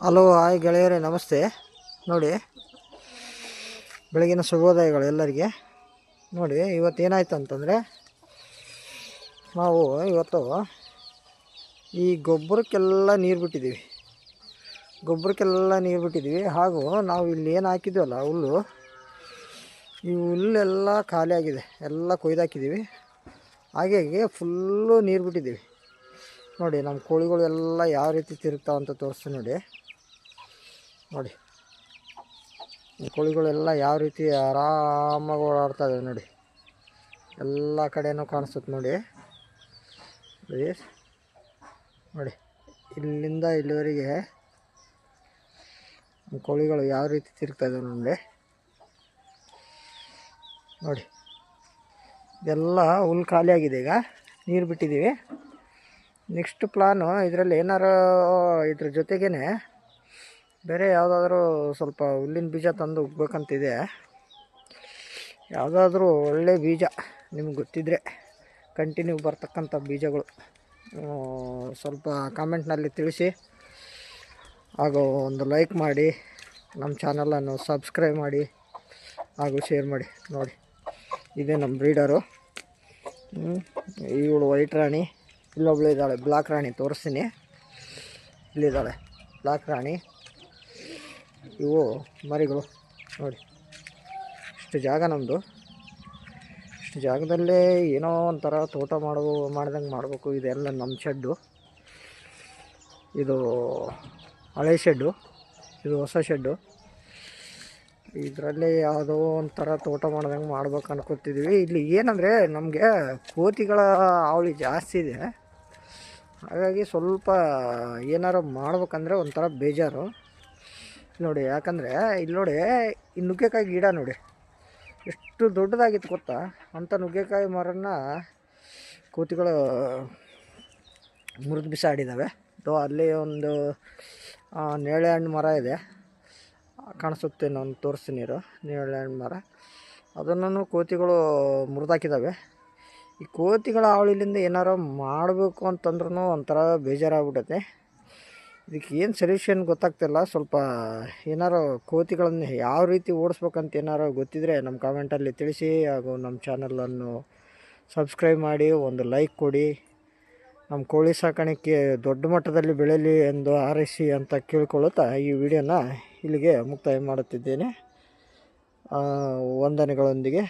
Hello hi ಗೆಳೆಯರೇ, ನಮಸ್ತೆ. ನೋಡಿ, ಬೆಳಗಿನ ಶುಭೋದಯಗಳು ಎಲ್ಲರಿಗೆ. ನೋಡಿ, ಇವತ್ತು ಏನಾಯ್ತು ಅಂತಂದರೆ, ನಾವು ಇವತ್ತು ಈ ಗೊಬ್ಬರಕ್ಕೆಲ್ಲ ನೀರು ಬಿಟ್ಟಿದ್ದೀವಿ. ಹಾಗೂ ನಾವು ಇಲ್ಲಿ ಏನು ಹಾಕಿದ್ದೀವಲ್ಲ ಹುಲ್ಲು, ಈ ಹುಲ್ಲೆಲ್ಲ ಖಾಲಿ ಆಗಿದೆ, ಎಲ್ಲ ಕೊಯ್ದಾಕಿದ್ದೀವಿ. ಹಾಗಾಗಿ ಫುಲ್ಲು ನೀರು ಬಿಟ್ಟಿದ್ದೀವಿ. ನೋಡಿ, ನಮ್ಮ ಕೋಳಿಗಳು ಎಲ್ಲ ಯಾವ ರೀತಿ ತಿರುಗ್ತಾವಂತ ತೋರಿಸ್ತೀನಿ. ನೋಡಿ ಕೋಳಿಗಳೆಲ್ಲ ಯಾವ ರೀತಿ ಆರಾಮಾಗಿ ಓಡಾಡ್ತಾಯಿವೆ. ನೋಡಿ, ಎಲ್ಲ ಕಡೆಯೂ ಕಾಣಿಸುತ್ತೆ. ನೋಡಿ, ಇಲ್ಲಿಂದ ಇಲ್ಲಿವರೆಗೆ ಕೋಳಿಗಳು ಯಾವ ರೀತಿ ತಿರುಗ್ತಾಯಿದ್ದಾವೆ ನೋಡಿ. ಇದೆಲ್ಲ ಹುಲ್ಲು ಖಾಲಿ ಆಗಿದೆ. ಈಗ ನೀರು ಬಿಟ್ಟಿದ್ದೀವಿ. ನೆಕ್ಸ್ಟ್ ಪ್ಲಾನು ಇದರಲ್ಲಿ ಏನಾರು ಇದ್ರ ಜೊತೆಗೇ ಬೇರೆ ಯಾವುದಾದ್ರೂ ಸ್ವಲ್ಪ ಹುಲ್ಲಿನ ಬೀಜ ತಂದು ಉಗ್ಬೇಕಂತಿದೆ. ಯಾವುದಾದ್ರೂ ಒಳ್ಳೆ ಬೀಜ ನಿಮ್ಗೆ ಗೊತ್ತಿದ್ದರೆ, ಕಂಟಿನ್ಯೂ ಬರ್ತಕ್ಕಂಥ ಬೀಜಗಳು ಸ್ವಲ್ಪ ಕಾಮೆಂಟ್ನಲ್ಲಿ ತಿಳಿಸಿ. ಹಾಗೂ ಒಂದು ಲೈಕ್ ಮಾಡಿ, ನಮ್ಮ ಚಾನಲನ್ನು ಸಬ್ಸ್ಕ್ರೈಬ್ ಮಾಡಿ ಹಾಗೂ ಶೇರ್ ಮಾಡಿ. ನೋಡಿ, ಇದೇ ನಮ್ಮ ಬ್ರೀಡರು. ಇವಳು ವೈಟ್ ರಾಣಿ, ಇಲ್ಲೊಬ್ಳು ಇದ್ದಾಳೆ ಬ್ಲಾಕ್ ರಾಣಿ. ತೋರಿಸ್ತೀನಿ, ಇಲ್ಲಿದ್ದಾಳೆ ಬ್ಲಾಕ್ ರಾಣಿ. ಇವು ಮರಿಗಳು. ನೋಡಿ, ಇಷ್ಟು ಜಾಗ ನಮ್ಮದು. ಇಷ್ಟು ಜಾಗದಲ್ಲೇ ಏನೋ ಒಂಥರ ತೋಟ ಮಾಡ್ದಂಗೆ ಮಾಡಬೇಕು. ಇದೆಲ್ಲ ನಮ್ಮ ಶೆಡ್ಡು. ಇದು ಹಳೆ ಶೆಡ್ಡು, ಇದು ಹೊಸ ಶೆಡ್ಡು. ಇದರಲ್ಲಿ ಯಾವುದೋ ಒಂಥರ ತೋಟ ಮಾಡ್ದಂಗೆ ಮಾಡ್ಬೇಕು ಅನ್ಕೋತಿದ್ದೀವಿ. ಇಲ್ಲಿ ಏನಂದರೆ ನಮಗೆ ಕೋತಿಗಳ ಹಾವಳಿ ಜಾಸ್ತಿ ಇದೆ. ಹಾಗಾಗಿ ಸ್ವಲ್ಪ ಏನಾರು ಮಾಡ್ಬೇಕಂದ್ರೆ ಒಂಥರ ಬೇಜಾರು. ನೋಡಿ, ಯಾಕಂದರೆ ಇಲ್ಲಿ ನೋಡಿ, ಈ ನುಗ್ಗೆಕಾಯಿ ಗಿಡ ನೋಡಿ ಎಷ್ಟು ದೊಡ್ಡದಾಗಿತ್ತು ಗೊತ್ತಾ. ಅಂಥ ನುಗ್ಗೆಕಾಯಿ ಮರನ ಕೋತಿಗಳು ಮುರಿದು ಬಿಸಾಡಿದ್ದಾವೆ. ಅಲ್ಲಿ ಒಂದು ನೇರಳೆ ಹಣ್ಣು ಮರ ಇದೆ, ಕಾಣಿಸುತ್ತೆ, ನಾನು ತೋರಿಸ್ತೀನಿ. ನೇರಳೆ ಹಣ್ಣು ಮರ, ಅದನ್ನು ಕೋತಿಗಳು ಮುರಿದಾಕಿದ್ದಾವೆ. ಈ ಕೋತಿಗಳ ಹಾವಳಿಲಿಂದ ಏನಾರು ಮಾಡಬೇಕು ಅಂತಂದ್ರೂ ಒಂಥರ ಬೇಜಾರಾಗ್ಬಿಟ್ಟೈತೆ. ಇದಕ್ಕೆ ಏನು ಸೊಲ್ಯೂಷನ್ ಗೊತ್ತಾಗ್ತಿಲ್ಲ. ಸ್ವಲ್ಪ ಏನಾರು ಕೋತಿಗಳನ್ನು ಯಾವ ರೀತಿ ಓಡಿಸ್ಬೇಕಂತ ಏನಾರು ಗೊತ್ತಿದ್ದರೆ ನಮ್ಮ ಕಾಮೆಂಟಲ್ಲಿ ತಿಳಿಸಿ. ಹಾಗೂ ನಮ್ಮ ಚಾನಲನ್ನು ಸಬ್ಸ್ಕ್ರೈಬ್ ಮಾಡಿ, ಒಂದು ಲೈಕ್ ಕೊಡಿ. ನಮ್ಮ ಕೋಳಿ ಸಾಕಾಣಿಕೆ ದೊಡ್ಡ ಮಟ್ಟದಲ್ಲಿ ಬೆಳೆಯಲಿ ಎಂದು ಹಾರೈಸಿ ಅಂತ ಕೇಳ್ಕೊಳ್ಳುತ್ತಾ ಈ ವಿಡಿಯೋನ ಇಲ್ಲಿಗೆ ಮುಕ್ತಾಯ ಮಾಡುತ್ತಿದ್ದೇನೆ. ವಂದನೆಗಳೊಂದಿಗೆ.